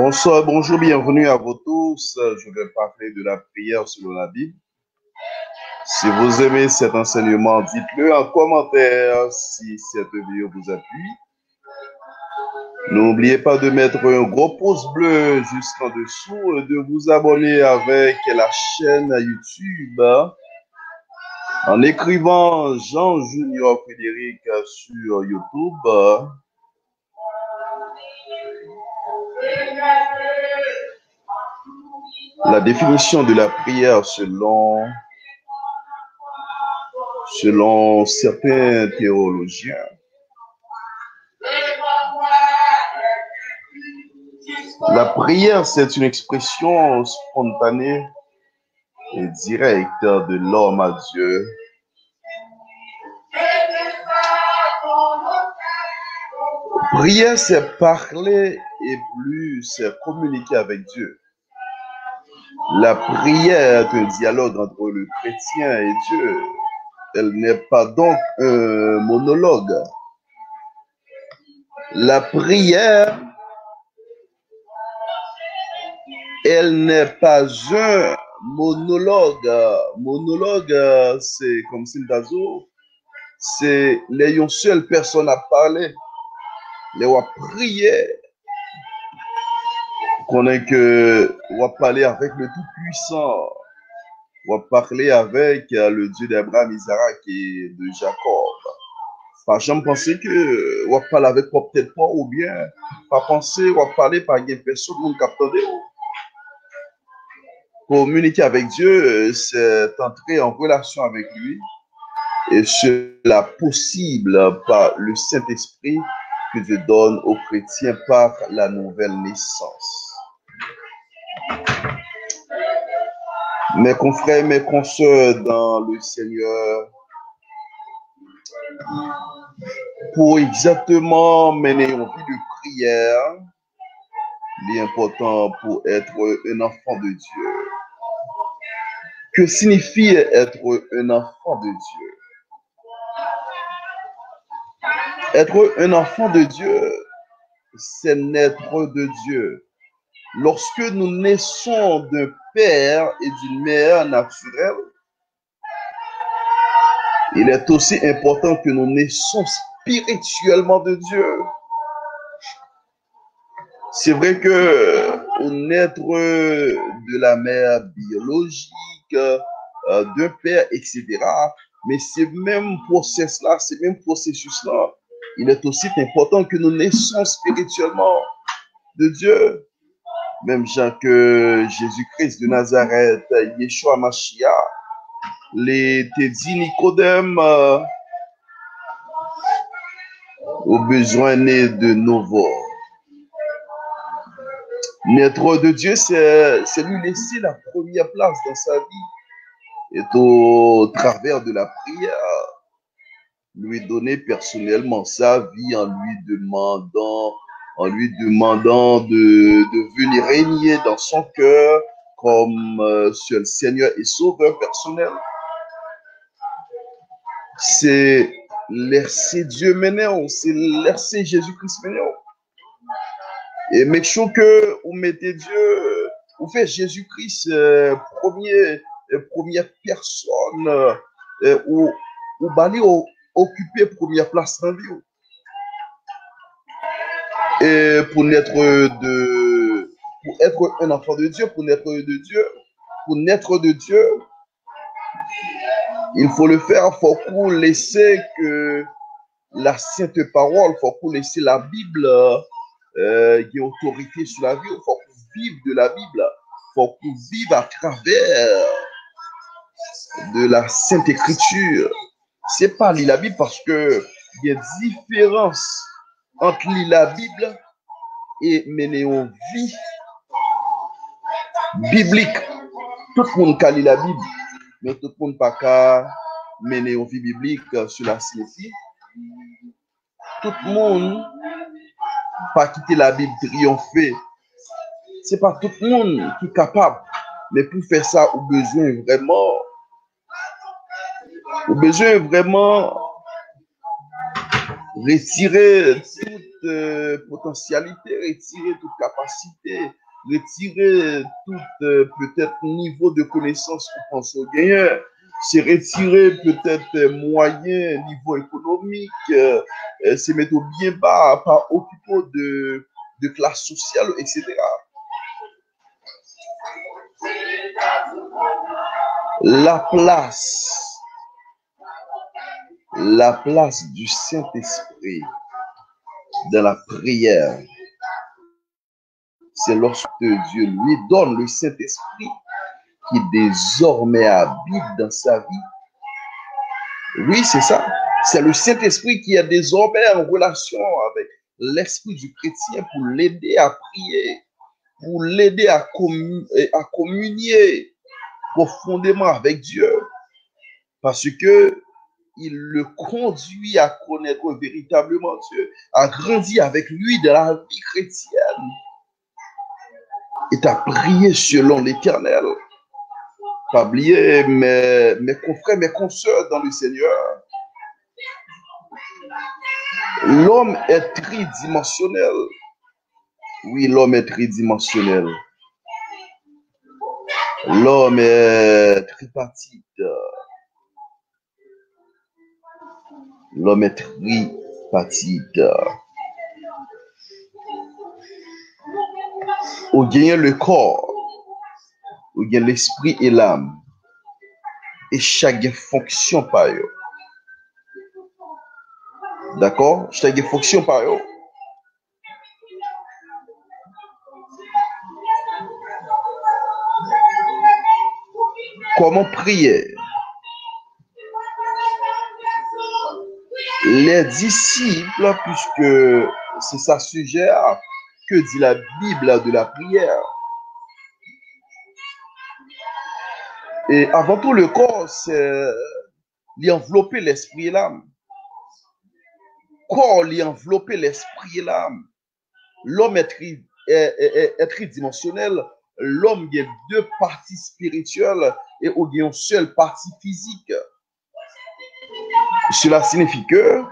Bonsoir, bonjour, bienvenue à vous tous. Je vais parler de la prière selon la Bible. Si vous aimez cet enseignement, dites-le en commentaire si cette vidéo vous appuie. N'oubliez pas de mettre un gros pouce bleu juste en dessous et de vous abonner avec la chaîne YouTube en écrivant Jean Junior Frédéric sur YouTube. La définition de la prière selon certains théologiens. La prière, c'est une expression spontanée et directe de l'homme à Dieu. Prière, c'est parler et plus, c'est communiquer avec Dieu. La prière est un dialogue entre le chrétien et Dieu. Elle n'est pas donc un monologue. La prière, elle n'est pas un monologue. Monologue, c'est comme si c'est les seule personne à parler. Les va prier. Qu'on est que on va parler avec le Tout-Puissant. On va parler avec le Dieu d'Abraham, Isaac et de Jacob. Pas jamais penser que on va parler avec moi peut-être pas, ou bien pas penser on va parler par une personne qui capte. Communiquer avec Dieu, c'est entrer en relation avec lui, et cela possible par le Saint-Esprit que Dieu donne aux chrétiens par la nouvelle naissance. Mes confrères, mes consoeurs dans le Seigneur, pour exactement mener une vie de prière, il est important pour être un enfant de Dieu. Que signifie être un enfant de Dieu? Être un enfant de Dieu, c'est naître de Dieu. Lorsque nous naissons d'un père et d'une mère naturelle, il est aussi important que nous naissons spirituellement de Dieu. C'est vrai que naître de la mère biologique, d'un père, etc., mais ces mêmes processus-là, il est aussi important que nous naissons spirituellement de Dieu. Même Jean que Jésus-Christ de Nazareth, Yeshua Mashiach, les dit Nicodème, au besoin né de nouveau. Naître de Dieu, c'est lui laisser la première place dans sa vie. Et au travers de la prière, lui donner personnellement sa vie en lui demandant de venir régner dans son cœur comme seul Seigneur et Sauveur personnel. C'est laisser Dieu mener, c'est laisser Jésus-Christ mener. Et make sure que vous mettez Dieu, vous faites Jésus-Christ première personne, ou allez occuper première place dans la vie. Et pour être un enfant de Dieu, pour naître de Dieu, il faut le faire. Il faut qu'on laisse que la sainte parole, il faut qu'on laisse la Bible qui a autorité sur la vie. Il faut qu'on vive de la Bible. Il faut qu'on vive à travers de la Sainte Écriture. C'est pas lire la Bible parce que il y a différence entre lire la Bible et mener une vie biblique. Tout le monde peut lire la Bible, mais tout le monde pas qu'à mener une vie biblique sur la sinétie. Tout le monde pas quitter la Bible triompher. C'est pas tout le monde qui est capable, mais pour faire ça, au besoin Retirer toute potentialité, retirer toute capacité, retirer tout peut-être niveau de connaissance qu'on pense au gagnant. C'est retirer peut-être moyen, niveau économique, c'est mettre au bien bas, pas occupé de classe sociale, etc. La place du Saint-Esprit dans la prière, c'est lorsque Dieu lui donne le Saint-Esprit qui désormais habite dans sa vie. Oui, c'est ça. C'est le Saint-Esprit qui est désormais en relation avec l'esprit du chrétien pour l'aider à prier, pour l'aider à communier profondément avec Dieu. Parce que il le conduit à connaître véritablement Dieu, à grandir avec lui dans la vie chrétienne et à prier selon l'Éternel. Pas oublier mes confrères, mes consoeurs dans le Seigneur. L'homme est tridimensionnel. Oui, l'homme est tridimensionnel. L'homme est tripartite. L'homme est tripartite. Ou gagner le corps, ou gagner l'esprit et l'âme. Et chaque fonction par eux. D'accord? Chaque fonction par eux. Comment prier? Les disciples, puisque c'est ça sujet, que dit la Bible de la prière? Et avant tout, le corps, c'est l'y envelopper l'esprit et l'âme. Corps, l'y envelopper l'esprit et l'âme. L'homme est tridimensionnel. L'homme a deux parties spirituelles et une seule partie physique. Cela signifie que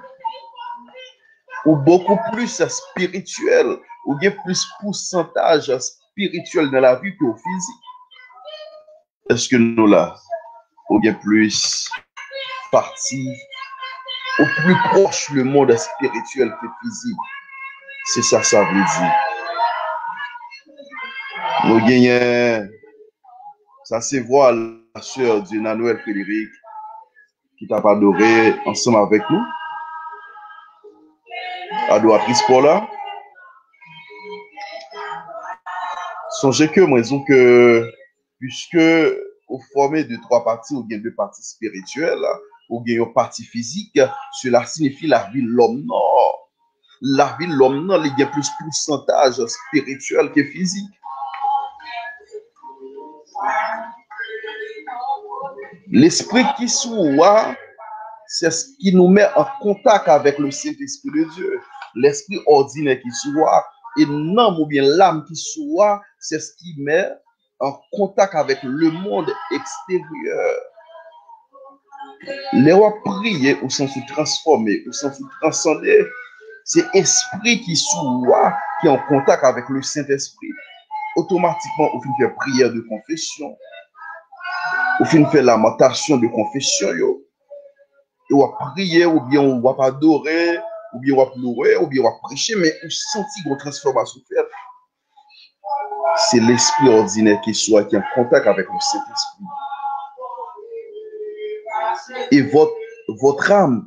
ou beaucoup plus spirituel, ou bien plus pourcentage spirituel dans la vie que physique. Est-ce que nous là, ou bien plus partie, ou plus proche le monde spirituel que physique? C'est ça, ça veut dire. Nous gagnons, ça se voit la sœur de Nanuel Frédéric qui t'a adoré ensemble avec nous. Adoratrice Paula. Songez que moi, disons que puisque au formé de trois parties, ou bien deux parties spirituelles, ou bien une partie physique, cela signifie la vie de l'homme. Non. La vie de l'homme, non, il y a plus pourcentage spirituel que physique. L'esprit qui soit, c'est ce qui nous met en contact avec le Saint-Esprit de Dieu. L'esprit ordinaire qui soit, et l'âme ou bien l'âme qui soit, c'est ce qui met en contact avec le monde extérieur. Les rois prier ou sans se transformer, ou sans se transcender, c'est l'esprit qui soit, qui est en contact avec le Saint-Esprit. Automatiquement, au fin de prière de confession, au fin de faire lamentation de confession, on va prier, ou bien on va adorer, ou bien on va pleurer, ou bien on va prêcher, mais on sentit une transformation faite. C'est l'esprit ordinaire qui soit, qui est en contact avec le Saint-Esprit. Et votre âme,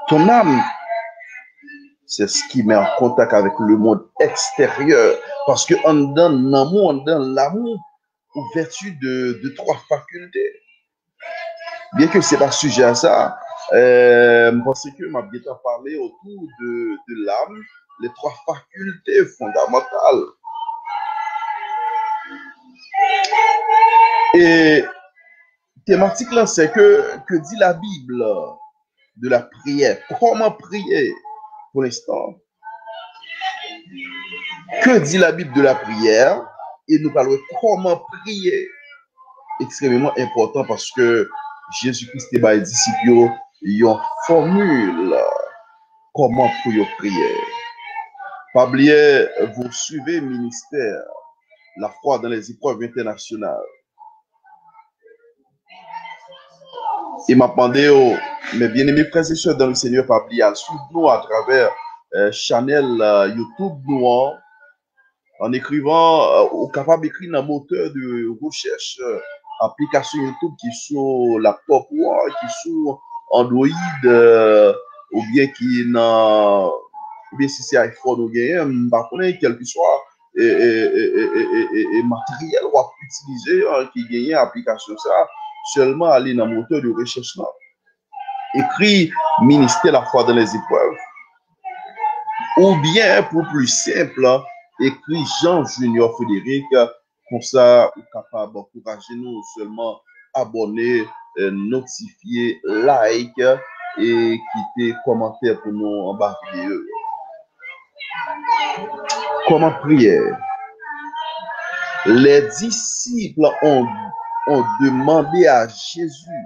ton âme, c'est ce qui met en contact avec le monde extérieur. Parce que en donne l'amour, ou vertu de trois facultés. Bien que c'est pas sujet à ça, je pense que m'a bien parlé autour de l'âme, les trois facultés fondamentales. Et thématique là, c'est que dit la Bible de la prière. Comment prier pour l'instant? Que dit la Bible de la prière? Et nous parlons comment prier. Extrêmement important parce que Jésus-Christ et les disciples, ils ont formule comment prier. Pas oublier, vous suivez ministère, la foi dans les épreuves internationales. Il m'a demandé, mes bien-aimés frères et sœurs dans le Seigneur, pas oublier à suivre nous à travers channel YouTube, nous, en écrivant, ou capable d'écrire dans le moteur de recherche, application YouTube qui sur laptop ou qui sur Android, ou bien qui dans, ou bien si c'est iPhone ou bien, par contre, quel que soit et matériel ou à utiliser qui gagne application ça, seulement aller dans le moteur de recherche là. Écrit ministère la foi dans les épreuves. Ou bien, pour plus simple, écrit Jean Junior Frédéric, comme ça, vous capable d'encourager nous seulement abonner, notifier, like et quitter commentaire pour nous en bas vidéo. Comment prier? Les disciples ont demandé à Jésus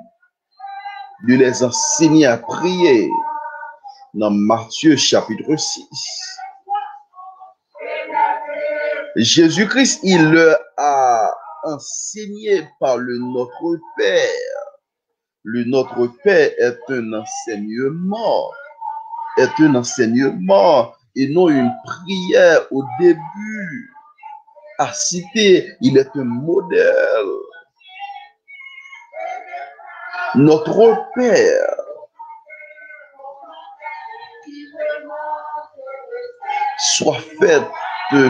de les enseigner à prier dans Matthieu chapitre 6. Jésus-Christ, il leur a enseigné par le Notre Père. Le Notre Père est un enseignement et non une prière au début. À citer, il est un modèle. Notre Père soit fait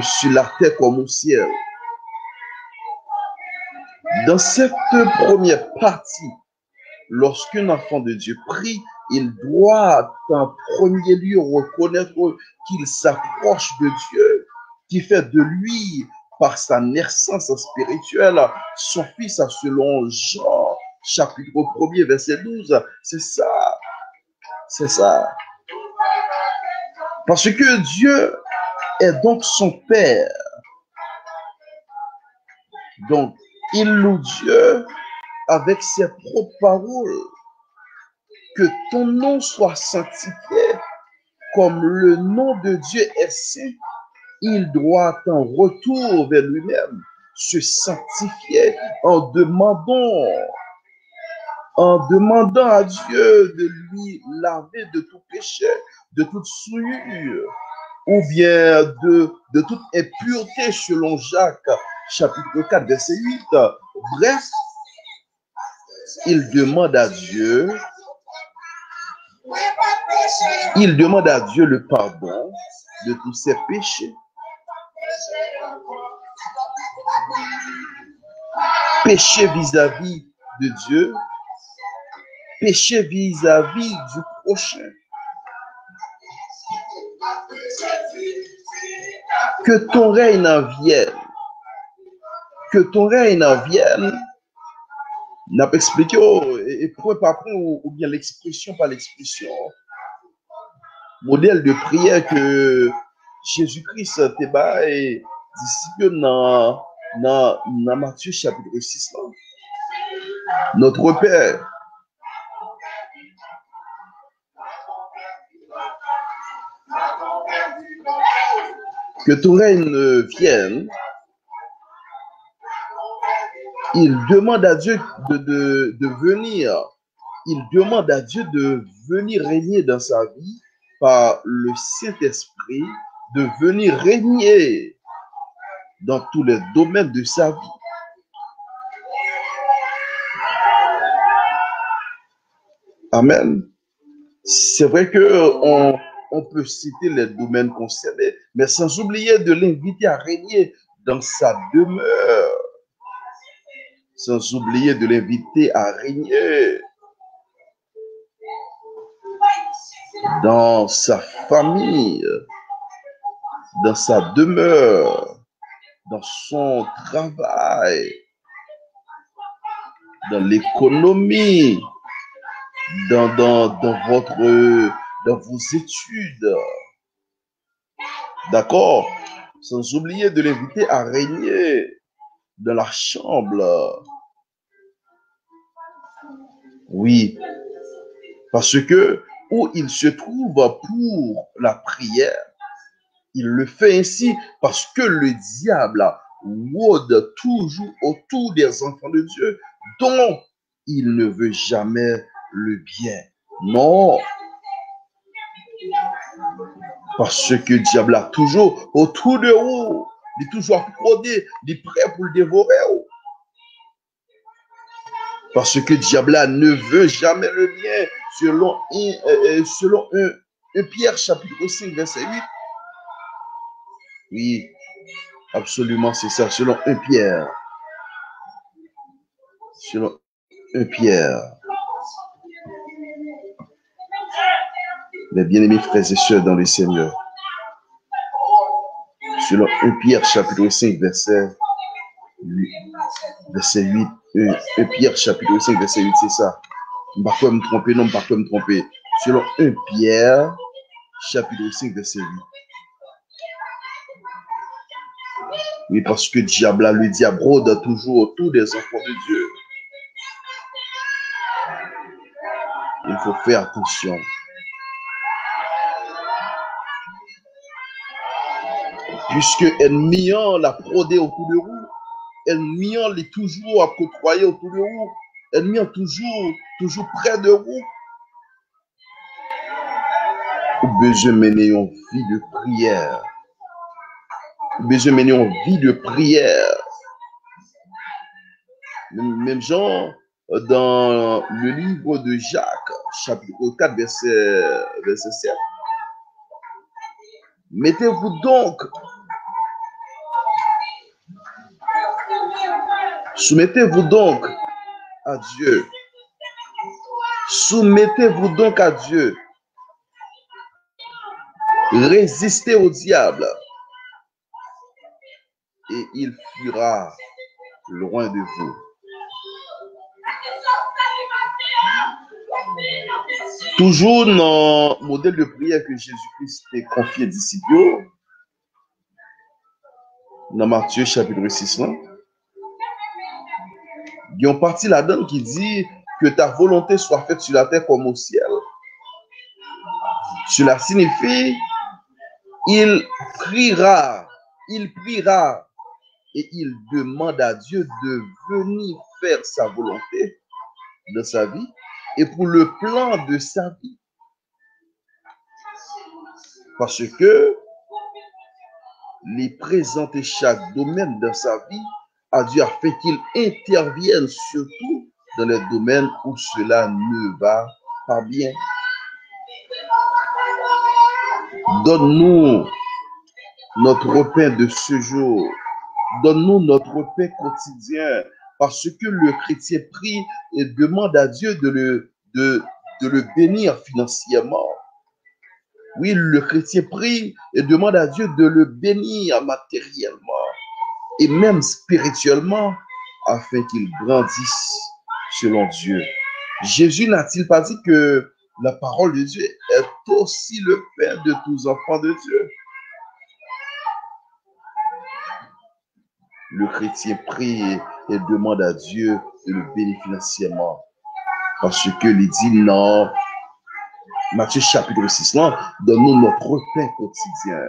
sur la terre comme au ciel. Dans cette première partie, lorsqu'un enfant de Dieu prie, il doit en premier lieu reconnaître qu'il s'approche de Dieu, qui fait de lui, par sa naissance spirituelle, son fils selon Jean, chapitre 1er, verset 12. C'est ça. C'est ça. Parce que Dieu est donc son Père. Donc, il loue Dieu avec ses propres paroles. Que ton nom soit sanctifié comme le nom de Dieu est saint. Il doit en retour vers lui-même se sanctifier en demandant à Dieu de lui laver de tout péché, de toute souillure, ou bien de toute impureté selon Jacques, chapitre 4, verset 8. Bref, il demande à Dieu le pardon de tous ses péchés. Péché vis-à-vis de Dieu, péché vis-à-vis du prochain. Que ton règne en vienne. Que ton règne en vienne. N'a pas expliqué, et point par point, ou bien l'expression par l'expression. Modèle de prière que Jésus-Christ te bat et disciple dans Matthieu chapitre 6. Là. Notre Père, que ton règne vienne, il demande à Dieu de venir. Il demande à Dieu de venir régner dans sa vie par le Saint-Esprit, de venir régner dans tous les domaines de sa vie. Amen. C'est vrai que on peut citer les domaines concernés, mais sans oublier de l'inviter à régner dans sa demeure. Sans oublier de l'inviter à régner dans sa famille, dans sa demeure, dans son travail, dans l'économie, dans vos études. D'accord? Sans oublier de l'inviter à régner dans la chambre. Oui. Parce que où il se trouve pour la prière. Il le fait ainsi parce que le diable rôde toujours autour des enfants de Dieu, dont il ne veut jamais le bien. Non, parce que le diable a toujours autour de vous, il est toujours rôdé, il est prêt pour le dévorer. Parce que le diable ne veut jamais le bien, selon 1 Pierre chapitre 5, verset 8. Oui, absolument, c'est ça, selon 1 Pierre. Selon 1 Pierre. Mes bien-aimés frères et sœurs dans le Seigneur. Selon 1 Pierre chapitre 5, verset 8. Verset 8. 1 Pierre chapitre 5, verset 8, c'est ça. Je ne vais pas me tromper, non, je ne vais pas me tromper. Selon 1 Pierre chapitre 5, verset 8. Oui, parce que le diable rôde toujours autour des enfants de Dieu. Il faut faire attention. Puisque ennemi l'a prodé autour de vous, ennemi est toujours à côtoyer autour de vous, ennemi toujours près de vous. Vous besoin de mener une vie de prière. Vous besoin de mener une vie de prière. Même genre, dans le livre de Jacques, chapitre 4, verset 7. Soumettez-vous donc à Dieu. Soumettez-vous donc à Dieu. Résistez au diable et il fuira loin de vous. Toujours dans le modèle de prière que Jésus-Christ a confié aux disciples, dans Matthieu chapitre 6, il y a une partie là-dedans qui dit que ta volonté soit faite sur la terre comme au ciel. Cela signifie il priera et il demande à Dieu de venir faire sa volonté dans sa vie et pour le plan de sa vie. Parce que il présente chaque domaine de sa vie à Dieu afin qu'il intervienne surtout dans les domaines où cela ne va pas bien. Donne-nous notre pain de ce jour. Donne-nous notre pain quotidien. Parce que le chrétien prie et demande à Dieu de le bénir financièrement. Oui, le chrétien prie et demande à Dieu de le bénir matériellement et même spirituellement afin qu'il grandisse selon Dieu. Jésus n'a-t-il pas dit que la parole de Dieu est aussi le Père de tous enfants de Dieu? Le chrétien prie et demande à Dieu de le bénir financièrement. Parce que il dit non, Matthieu chapitre 6, donne-nous notre pain quotidien.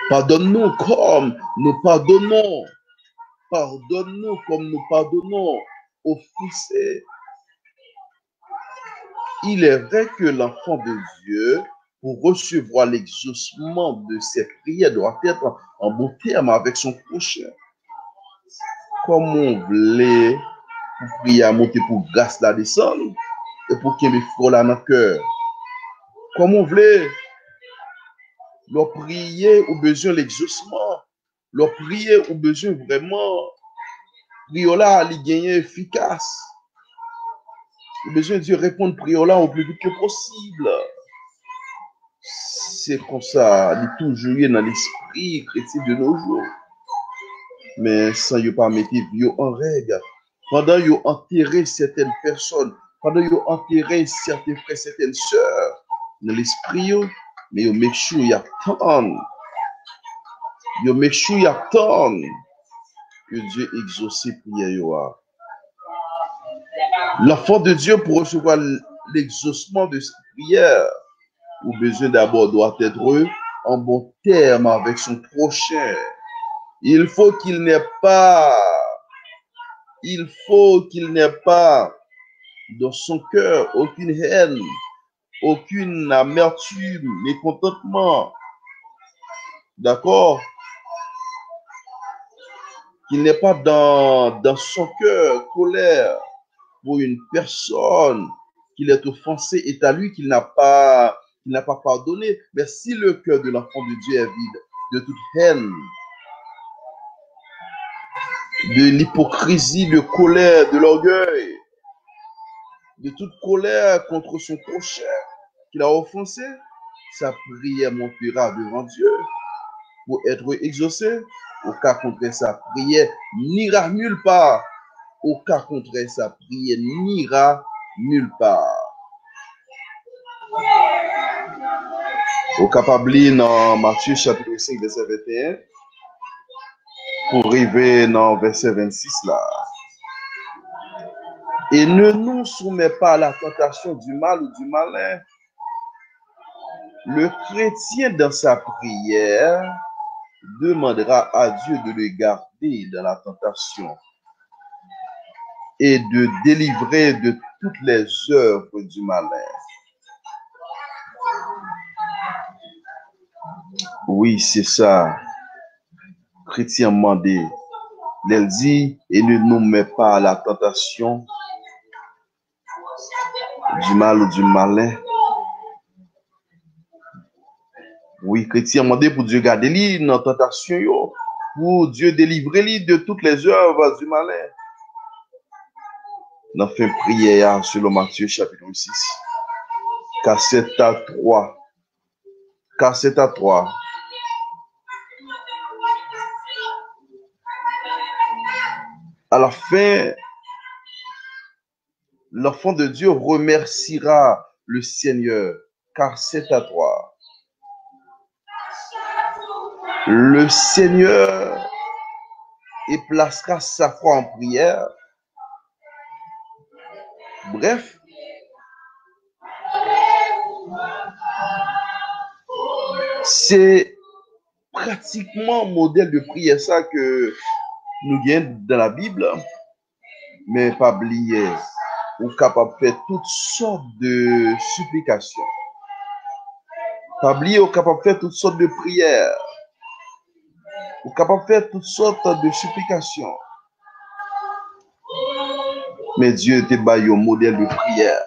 Pardonne-nous comme nous pardonnons. Pardonne-nous comme nous pardonnons aux foussés. Il est vrai que l'enfant de Dieu, pour recevoir l'exaucement de ses prières, doit être en bon terme avec son prochain. Comme on voulait pour prier à monter pour grâce la descendre et pour qu'il me frôle dans le cœur. Comme on voulait leur prier au besoin l'exaucement, leur prier au besoin vraiment priola à les gagner efficace. Le besoin de Dieu répondre priola au plus vite que possible. C'est comme ça, il est toujours dans l'esprit chrétien de nos jours. Mais sans y pas mettre bio en règle. Pendant y enterré certaines personnes, pendant y enterré certains frères, certaines sœurs dans l'esprit, mais yo make sure y attend. Yo make sure y attend que Dieu exauce prière yo. L'enfant de Dieu, pour recevoir l'exaucement de ses prières, ou besoin d'abord doit être en bon terme avec son prochain. Il faut qu'il n'ait pas dans son cœur aucune haine, aucune amertume, mécontentement. D'accord? Qu'il n'ait pas dans son cœur colère pour une personne qu'il est offensé est à lui qu'il n'a pas pardonné. Mais si le cœur de l'enfant de Dieu est vide de toute haine, de l'hypocrisie, de colère, de l'orgueil, de toute colère contre son prochain qu'il a offensé, sa prière montera devant Dieu pour être exaucée. Au cas contraire, sa prière n'ira nulle part. Au cas contraire, sa prière n'ira nulle part. Au capable dans Matthieu chapitre 5, verset 21, pour arriver dans verset 26 là. Et ne nous soumets pas à la tentation du mal ou du malin. Le chrétien dans sa prière demandera à Dieu de le garder dans la tentation et de délivrer de toutes les œuvres du malin. Oui, c'est ça. Chrétien mandé. Il dit, et ne nous met pas à la tentation du mal ou du malin. Oui, chrétien mandé pour Dieu garder lui dans la tentation, pour Dieu délivrer lui de toutes les œuvres du malin. Dans fin prière selon Matthieu chapitre 6, cassette à 3. Cassette à 3. À la fin, l'enfant de Dieu remerciera le Seigneur, car c'est à toi. Le Seigneur et placera sa foi en prière. Bref, c'est pratiquement modèle de prière ça que nous gagnons dans la Bible, mais pas oublier, ou capable de faire toutes sortes de supplications. Pas oublier, ou capable de faire toutes sortes de prières. Ou capable de faire toutes sortes de supplications. Mais Dieu était un modèle de prière.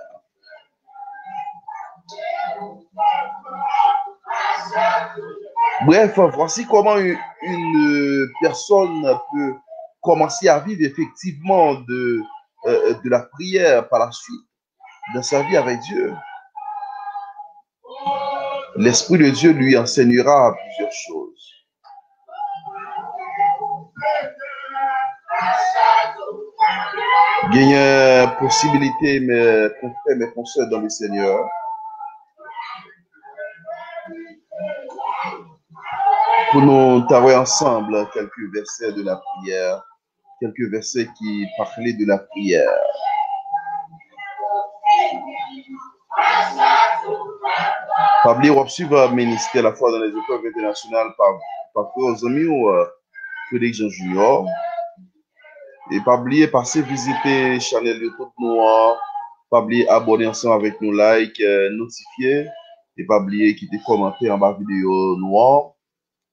Bref, voici comment une personne peut commencer à vivre effectivement de la prière par la suite dans sa vie avec Dieu. L'Esprit de Dieu lui enseignera plusieurs choses. Il y a une possibilité, mes frères, mes consoeurs dans le Seigneur, pour nous travailler ensemble quelques versets de la prière, quelques versets qui parlaient de la prière. Pas oublier de suivre le ministère la foi dans les écoles internationales par vos amis ou Félix Jean Junior. Et pas oublier passer visiter channel YouTube Noir. Pas oublier abonner ensemble avec nous, like, notifier. Et pas oublier quitter commenter en bas vidéo noir.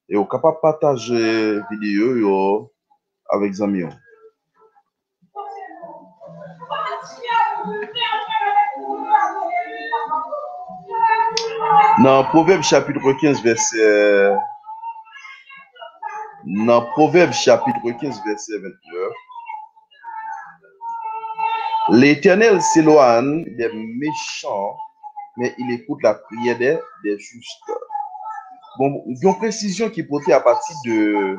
Et au capable de partager vidéo avec les amis. Dans Proverbe chapitre 15, verset 29, l'Éternel s'éloigne des méchants, mais il écoute la prière des justes. Bon, il y a une précision qui portait à partir de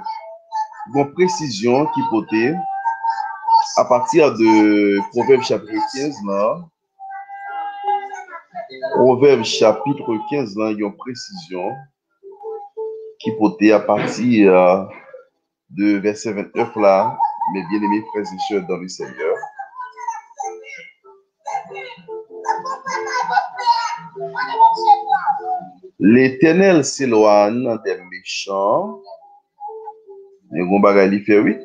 Proverbe chapitre 15 là. Proverbe chapitre 15 là, il y a une précision qui portait à partir de verset 29 là, mes bien-aimés frères et sœurs dans le Seigneur. L'Éternel s'éloigne des méchants. Oui.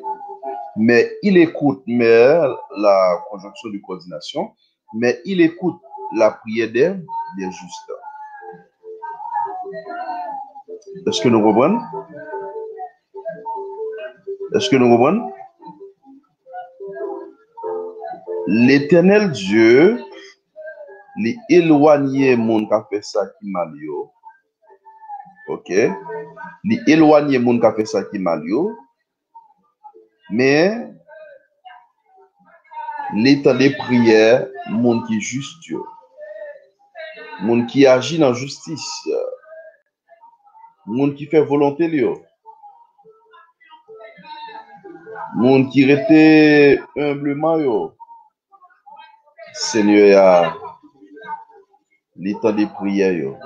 Mais il écoute, mais la conjonction de coordination, mais il écoute la prière des justes. Est-ce que nous comprenons? Est-ce que nous comprenons? L'Éternel Dieu, l'éloigné mon qui a fait ça qui mal yo. OK? L'éloigné mon qui a fait ça qui mal yo. Mais l'état des prières, mon qui est juste yo. Mon qui agit dans justice. Mon qui fait volonté yo. Mon qui était humblement yo. Seigneur a l'état des prières yo.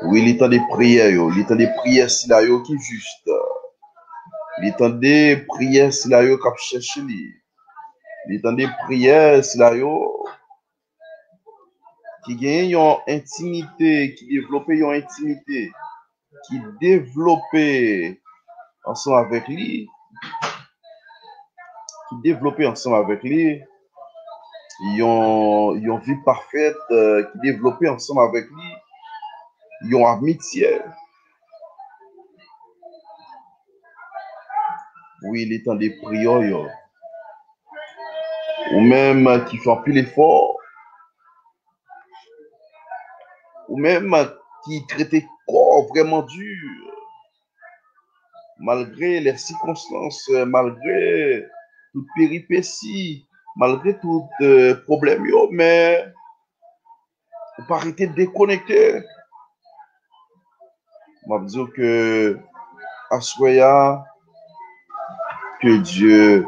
Oui, l'état des prières yo. L'état des prières si la yo qui est juste. L'état des prières si la yo qui cherche li. L'état des prières si la yo qui gagne une intimité, qui développe une intimité, qui développe ensemble avec lui, une vie parfaite, qui développe ensemble avec lui, une amitié. Oui, les temps des prières, yo. Ou même qui font plus l'effort, ou même qui traitent corps vraiment dur, malgré les circonstances, malgré toute péripétie, malgré tout problème, yo, mais faut pas arrêter de déconnecter. Je vais dire que Assoya, que Dieu,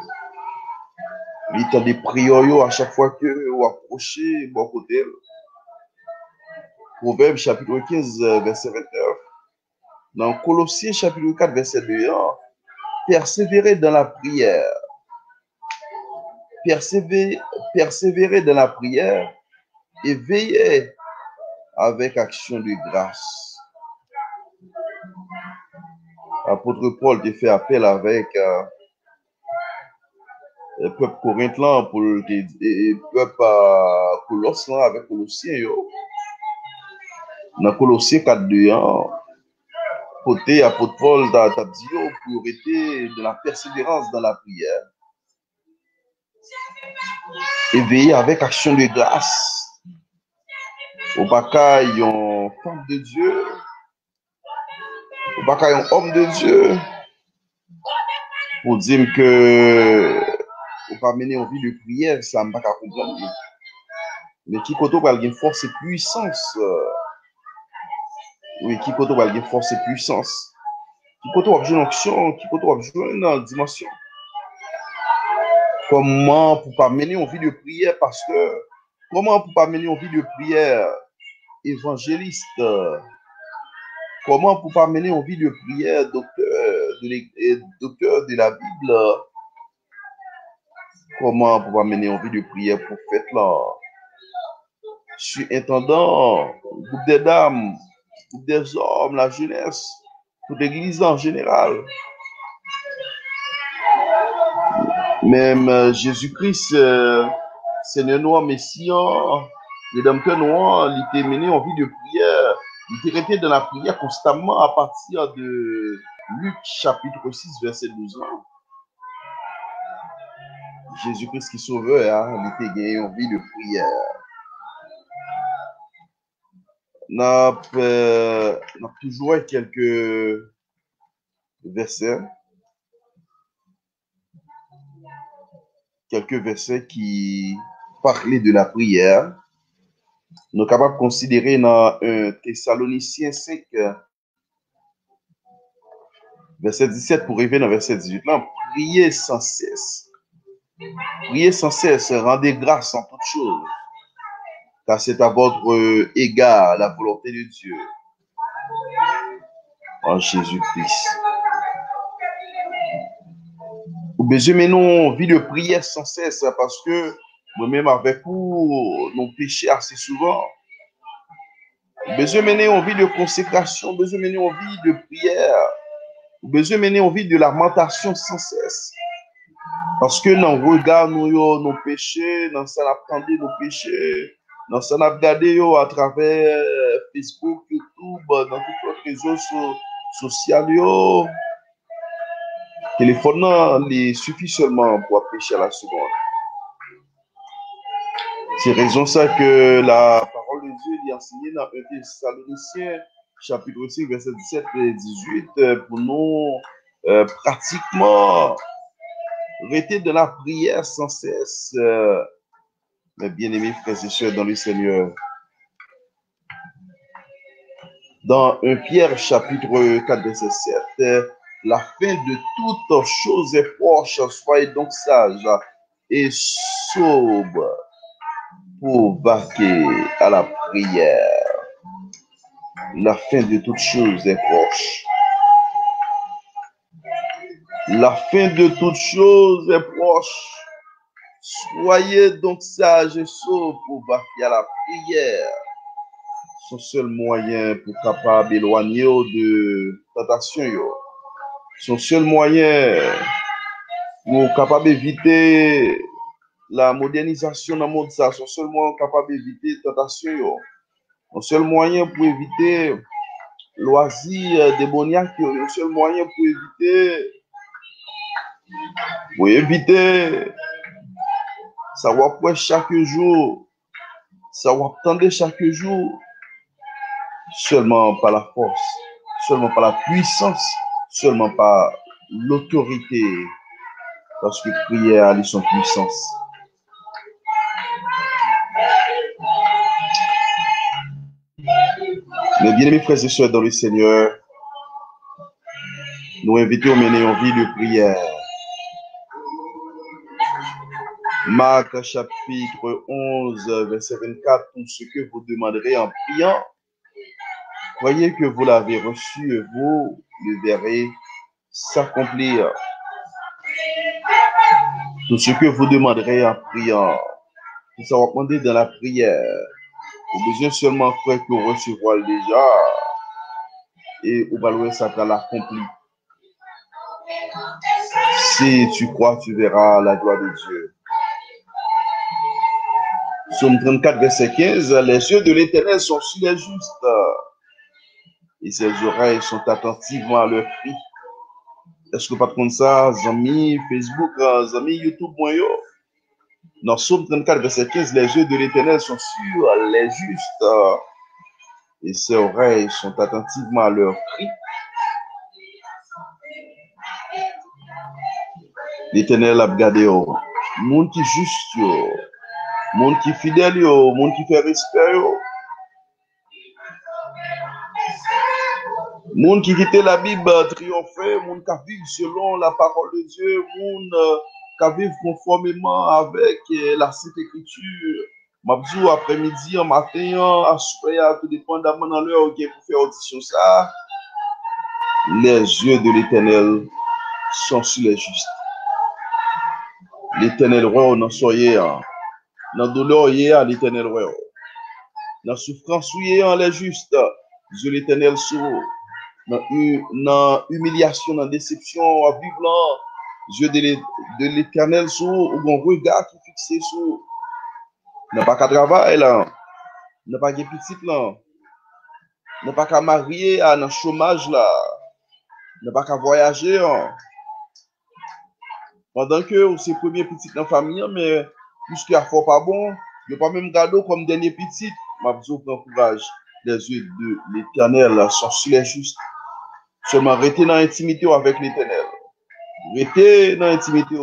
il t'a des prières à chaque fois que vous approchez bon côté. Proverbe chapitre 15, verset 29. Dans Colossiens chapitre 4, verset 2, persévérer dans la prière. Persévérer dans la prière et veiller avec action de grâce. Apôtre Paul te fait appel avec le peuple corinthien pour le peuple colossien avec Colossiens. Dans Colossiens 4:2, côté apôtre Paul t'a dit pour être de la persévérance dans la prière et veiller avec action de grâce. Au baka yon femme de Dieu, au baka yon homme de Dieu, pour dire que ou pas mener en vie de prière, ça m'a pas comprendre. Mais qui koto va avoir force et puissance. Oui, qui koto va avoir force et puissance. Qui koto va jouer une action, qui koto va jouer une dimension. Comment pour pas mener en vie de prière, pasteur? Comment pour pas mener en vie de prière, évangéliste? Comment pour pas mener en vie de prière, docteur de la Bible? Comment pour pas mener en vie de prière, prophète là? Je suis intendant, groupe des dames, groupe des hommes, la jeunesse, toute l'église en général. Même Jésus-Christ, Seigneur noir, Messie, Rédempteur noir, il était mené en vie de prière. Il était resté dans la prière constamment à partir de Luc chapitre 6, verset 12. Jésus-Christ qui sauveur, il était gagné en vie de prière. N'a toujours quelques versets qui parlaient de la prière. Nous sommes capables de considérer dans 1 Thessaloniciens 5, verset 17 pour arriver dans verset 18. Là, priez sans cesse. Priez sans cesse, rendez grâce en toutes choses, car c'est à votre égard la volonté de Dieu en Jésus-Christ. Vous besoin maintenant vie de prière sans cesse parce que moi-même avec vous, nous péchons assez souvent. Besoin mener une vie de consécration, besoin mener une vie de prière, besoin mener une vie de lamentation sans cesse. Parce que dans le regard, nos péchés, dans ça, appréhender nos péchés, dans ça, regarder à travers Facebook, YouTube, dans tous les réseaux sociaux, téléphone, il suffit seulement pour pécher à la seconde. C'est raison ça que la parole de Dieu est enseignée dans 1 Thessaloniciens, chapitre 5, verset 17 et 18, pour nous pratiquement rester de la prière sans cesse, mes bien-aimés frères et sœurs dans le Seigneur. Dans 1 Pierre, chapitre 4, verset 7, la fin de toute chose est proche, soyez donc sages et sobres pour vaquer à la prière. La fin de toute chose est proche. La fin de toute chose est proche. Soyez donc sages et sobres pour vaquer à la prière. Son seul moyen pour capable d'éloigner de tentation. Son seul moyen pour capable d'éviter la modernisation dans le monde, ça. Son seul moyen capable d'éviter tentation. Son seul moyen pour éviter loisirs démoniaques. Le seul moyen pour éviter savoir quoi chaque jour, savoir attendre chaque jour, seulement par la force, seulement par la puissance, seulement par l'autorité, parce que prière a son puissance. Mes bien-aimés frères et sœurs dans le Seigneur, nous invitons à mener une vie de prière. Marc chapitre 11, verset 24, tout ce que vous demanderez en priant, croyez que vous l'avez reçu et vous le verrez s'accomplir. Tout ce que vous demanderez en priant, vous ça va demander dans la prière. Vous besoin seulement croire que vous recevoir déjà et vous allez ça va l'accompli. Si tu crois, tu verras la gloire de Dieu. Psaume 34, verset 15, les yeux de l'Éternel sont sur les justes et ses oreilles sont attentivement à leur cri. Est-ce que pas comme ça, amis Facebook, amis YouTube, moi yo? Dans Psaume 34, verset 15, les yeux de l'Éternel sont sur les justes et ses oreilles sont attentivement à leur cri. L'Éternel a regardé yo, monde qui juste yo, monde qui fidèle yo, monde qui fait respect yo. Monde qui quitte la Bible triompher, monde qui vit selon la parole de Dieu, monde qui vit conformément avec la Sainte Écriture. Mabdou après-midi, en matin, à soir, tout dépendamment dans l'heure où pour faire audition ça. Les yeux de l'Éternel sont sur les justes. L'Éternel roi dans soyez, dans douleur l'Éternel roi. Dans souffrance les justes, Dieu l'Éternel sauve. Dans humiliation, dans déception, en vivant, Dieu de l'Éternel sur ou un regard qui fixé sur. N'a pas qu'à travailler là, n'a pas qu'à petit là, n'a pas qu'à marier à un chômage là, n'a pas qu'à voyager. Pendant que c'est premier petit dans la famille, mais puisque y a fort pas bon, il n'y a pas même gado comme dernier petit. Ma besoin prend courage. Les yeux de l'Éternel sont sur les justes. Seulement rester dans l'intimité avec l'Éternel. Rester dans l'intimité.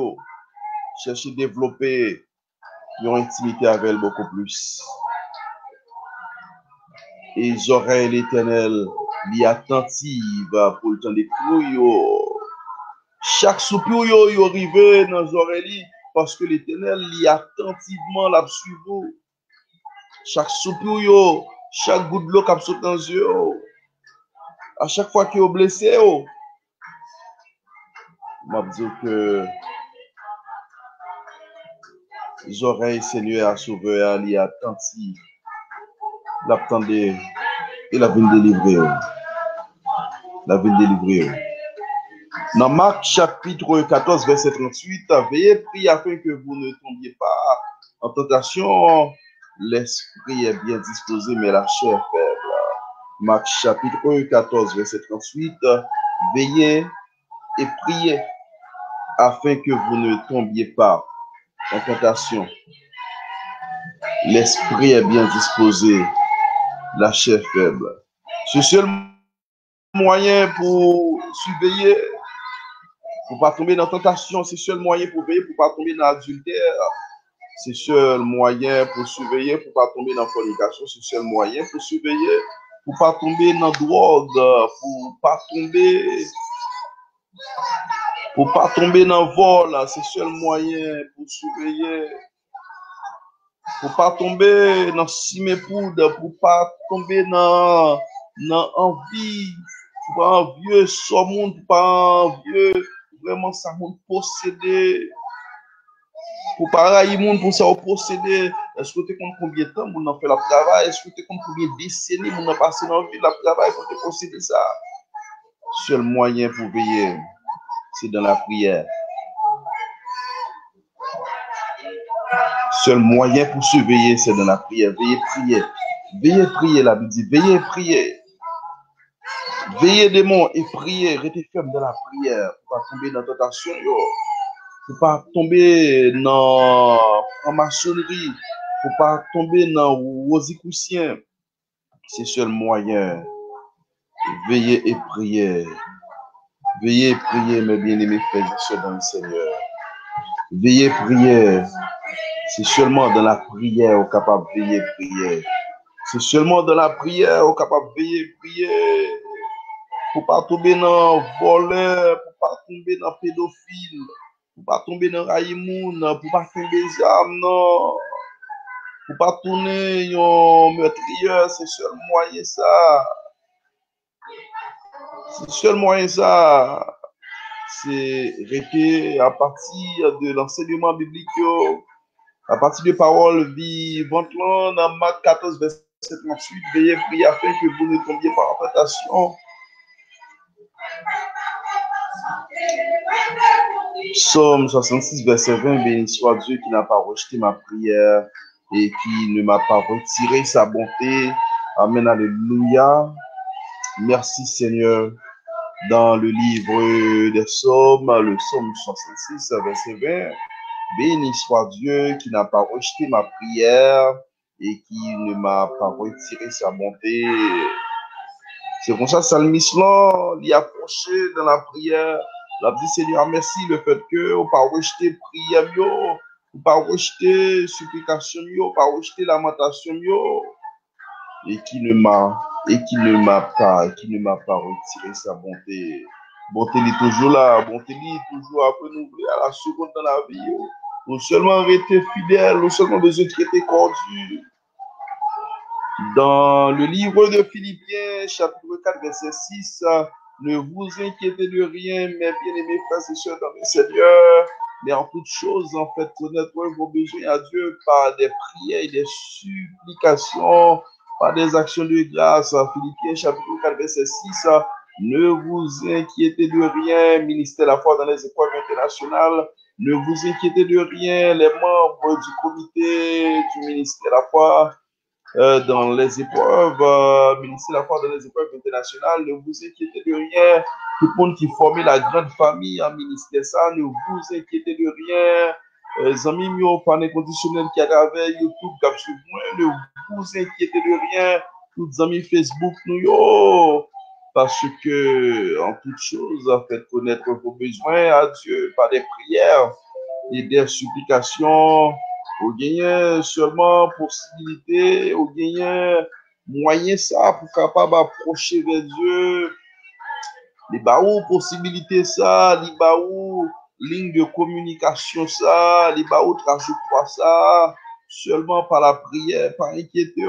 Chercher à développer une intimité avec elle beaucoup plus. Et les oreilles l'Éternel, li attentive pour le temps des couilles. Chaque soupir yo arrive dans les oreilles parce que l'Éternel li attentivement la suivre. Chaque soupir yo, chaque goutte de l'eau qui saute dans les yeux. À chaque fois qu'il est blessé, m'a dit que Les oreilles, Seigneur, à sauveur, il est attentif. L'attendait et la ville délivrée. La ville délivrée. Dans Marc chapitre 14, verset 38, veillez, priez afin que vous ne tombiez pas en tentation. L'esprit est bien disposé, mais la chair est faible. Marc chapitre 14, verset 38, veillez et priez afin que vous ne tombiez pas en tentation. L'esprit est bien disposé, la chair faible. Ce seul moyen pour surveiller, pour ne pas tomber dans la tentation, c'est le seul moyen pour veiller, pour ne pas tomber dans l'adultère. C'est le seul moyen pour surveiller, pour ne pas tomber dans la fornication. C'est le seul moyen pour surveiller, pour ne pas tomber dans la drogue, pour ne pas tomber dans le vol. C'est le seul moyen pour surveiller. Pour ne pas tomber dans cime poudre, pour ne pas tomber dans envie, pour pas un vieux monde, pour pas un vieux vraiment ça monde posséder, pour pas railler monde pour ça posséder. Est-ce que tu comptes combien de temps on a fait le travail? Est-ce que tu comptes combien de décennies on a passé dans la vie le travail pour te posséder ça? Seul moyen pour veiller, c'est dans la prière. Seul moyen pour surveiller, c'est dans la prière. Veillez prier. Veillez prier, la Bible dit. Veillez prier. Veillez démon et priez. Restez ferme dans la prière. Pour pas tomber dans la tentation. Pour pas tomber dans la maçonnerie. Pour pas tomber dans le rosicoussien. C'est seul moyen. Veillez et priez. Veillez et priez, mes bien-aimés frères et sœurs dans le Seigneur. Veillez et priez. C'est seulement dans la prière qu'on est capable de veiller et prier. C'est seulement dans la prière qu'on est capable de veiller et prier. Pour pas tomber dans voleur, pour pas tomber dans pédophile, pour pas tomber dans raïmoun, pour pas tomber des âmes, non. Pour pas tourner un meurtrier, c'est seul moyen ça. C'est seul moyen ça. C'est rester à partir de l'enseignement biblique, à partir des paroles vivantes, dans Marc 14, verset 38, veillez prier afin que vous ne tombiez pas en tentation. Psaume 66, verset 20, béni soit Dieu qui n'a pas rejeté ma prière et qui ne m'a pas retiré sa bonté. Amen, alléluia. Merci Seigneur. Dans le livre des psaumes, le psaume 66, verset 20, béni soit Dieu qui n'a pas rejeté ma prière et qui ne m'a pas retiré sa bonté. C'est pour ça, Salmis là, il a approché dans la prière. La dit Seigneur, merci le fait que on pas rejeter prière, on pas rejeter supplication, on pas rejeter lamentation, et qui ne m'a pas retiré sa bonté. Bonté est toujours là, bonté est toujours à renouveler à la seconde dans la vie. Nous seulement rester fidèles, nous seulement besoin de traiter cordial. Dans le livre de Philippiens, chapitre 4, verset 6, ne vous inquiétez de rien, mes bien-aimés frères et sœurs dans le Seigneur, mais en toutes choses, en fait, connaître vos besoins à Dieu par des prières et des supplications, par des actions de grâce. Philippiens, chapitre 4, verset 6, ne vous inquiétez de rien, ministère de la foi dans les épreuves internationales, ne vous inquiétez de rien, les membres du comité du ministère de la foi, dans les épreuves, ministère de la foi dans les épreuves internationales, ne vous inquiétez de rien. Tout le monde qui formait la grande famille en ministère, ça, ne vous inquiétez de rien. Les amis, panneau conditionnel qui a travers YouTube, cap sur moi, ne vous inquiétez de rien. Tous les amis Facebook, nous, parce que, en toute chose, faites connaître vos besoins à Dieu par des prières et des supplications. Ou gagner seulement possibilité, ou gagner moyen ça pour capable approcher vers Dieu. Les baou possibilité ça, les baou ligne de communication ça, les baou trajectoire ça, seulement par la prière, pas inquiéter.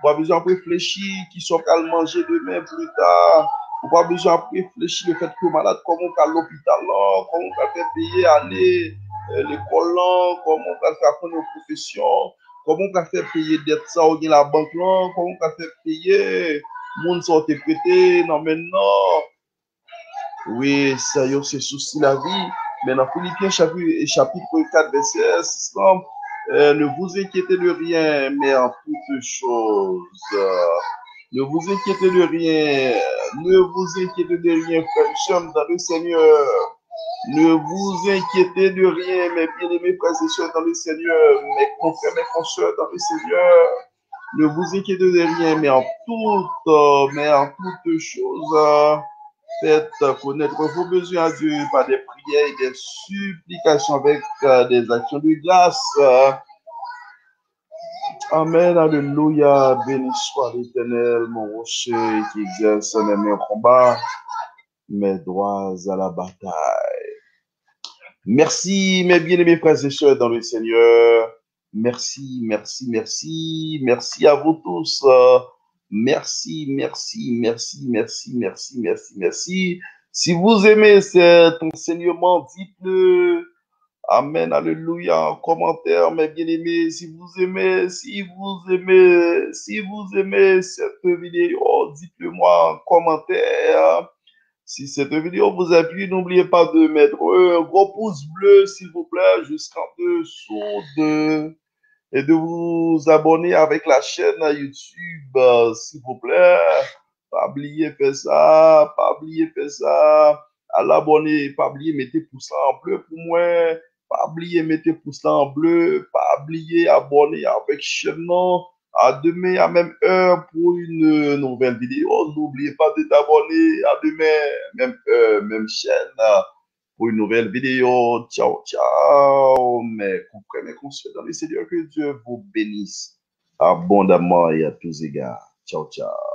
Pas besoin de réfléchir qui sont qu'à manger demain plus tard. Pas besoin de réfléchir le fait que malade comment qu'à l'hôpital là, comment qu'à faire payer aller. l'école là, comment on va faire apprendre une profession, comment on va faire payer dette ça ou bien la banque là, comment on va faire payer, monde sont prêté, non maintenant. Oui, ça y est, c'est souci la vie. Mais dans Philippiens chapitre 4, verset 6, ne vous inquiétez de rien, mais en toutes choses. Ne vous inquiétez de rien. Ne vous inquiétez de rien, frères et sœurs, dans le Seigneur. Ne vous inquiétez de rien, mes bien-aimés frères et sœurs dans le Seigneur, mes confrères, mes consoeurs dans le Seigneur. Ne vous inquiétez de rien, mais en toutes choses, faites connaître vos besoins à Dieu par des prières et des supplications avec des actions de grâce. Amen, alléluia, béni soit l'Éternel, mon rocher qui exerce mes mains au combat, mes droits à la bataille. Merci, mes bien-aimés frères et sœurs dans le Seigneur. Merci, merci, merci. Merci à vous tous. Merci, merci, merci, merci, merci, merci, merci. Si vous aimez cet enseignement, dites-le. Amen, alléluia, en commentaire, mes bien-aimés. Si vous aimez cette vidéo, dites-le moi en commentaire. Si cette vidéo vous a plu, n'oubliez pas de mettre un gros pouce bleu, s'il vous plaît, jusqu'en dessous et de vous abonner avec la chaîne YouTube, s'il vous plaît. Pas oublier faire ça, pas oublier faire ça. À l'abonner, pas oublier mettez pouce en bleu pour moi. Pas oublier mettez pouce en bleu, pas oublier abonner avec chaîne. À demain à même heure pour une nouvelle vidéo. N'oubliez pas de t'abonner. À demain, même heure, même chaîne pour une nouvelle vidéo. Ciao, ciao. Mes confrères, mes consoeurs dans le Seigneur, que Dieu vous bénisse abondamment et à tous égards. Ciao, ciao.